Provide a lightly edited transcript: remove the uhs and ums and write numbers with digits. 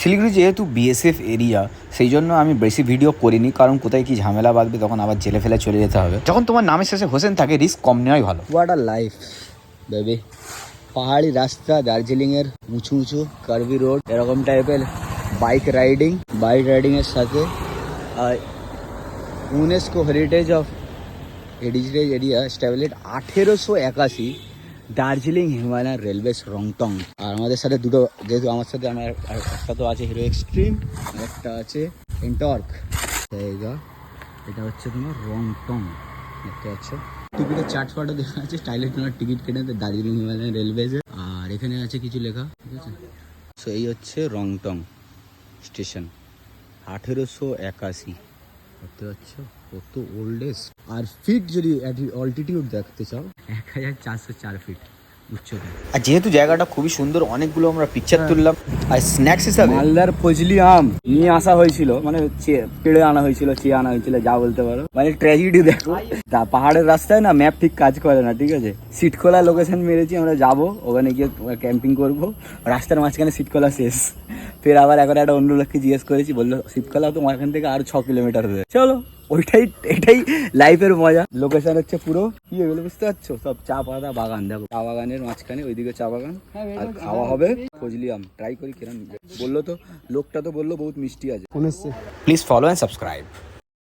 শিলিগুড়ি যেহেতু BSF area, সেই জন্য আমি বেশি ভিডিও করিনি, কারণ কোথায় কি ঝামেলা বাঁধবে, তখন আবার জেলে ফেলে চলে যেতে হবে। যখন তোমার নামের শেষে হোসেন থাকে, রিস্ক কম নেওয়াই ভালো। হোয়াট আর লাইফ বেবি, পাহাড়ি রাস্তা, দার্জিলিংয়ের উঁচু উঁচু কার্ভি রোড, এরকম টাইপের বাইক রাইডিংয়ের সাথে UNESCO heritage of area established 1881, Darjeeling Himalayan railway Rangtong. আর আমাদের সাথে দুটো, যেহেতু আমার সাথে আমার একটা তো আছে হিরো এক্সট্রিম, একটা আছে এন্টর্ক জায়গা। এটা হচ্ছে তোমার রংটং, দেখতে পাচ্ছ। টিকিটের চার্ট ফাটও দেখা আছে, স্টাইলের তোমার টিকিট কেটে দার্জিলিং হিমালয়ান রেলওয়েজে। আর এখানে আছে কিছু লেখা, ঠিক আছে। সো এই হচ্ছে রংটং স্টেশন, 1881, দেখতে পাচ্ছ কত ওল্ডেস্ট। আর ফিট যদি অল্টিটিউড দেখতে চাও, 1404 ফিট উচ্চতা। আর যেহেতু জায়গাটা খুবই সুন্দর, অনেকগুলো আমরা পিকচার তুললাম। আর স্ন্যাক্স হিসাবে মালদার ফজলি আম নিয়ে আসা হয়েছিল, মানে পেড়ে আনা হয়েছিল, চেয়ে আনা হয়েছিল, যা বলতে পারো। মানে ট্র্যাজেডি দেখো, পাহাড়ের রাস্তায় না ম্যাপ ঠিক কাজ করে না, ঠিক আছে। সিটখোলা লোকেশন মেরেছি আমরা, যাবো ওখানে গিয়ে ক্যাম্পিং করবো, রাস্তার মাঝখানে সিটখোলা শেষ। ফের আবার এখন একটা অন্য লোককে জিজ্ঞেস করেছি, বললো সিটখোলা তো এখান থেকে আর 6 কিলোমিটার হবে। চলো, এটাই লাইফের মজা। লোকেশন হচ্ছে পুরো কি এগুলো বুঝতে পারছো, সব চা পাতা বাগান। দেখো চা বাগানের মাঝখানে ওইদিকে চা বাগান, আর খাওয়া হবে ফজলি আম। ট্রাই করি কিরম বললো, তো লোকটা তো বললো বহুত মিষ্টি আছে। Please follow and subscribe.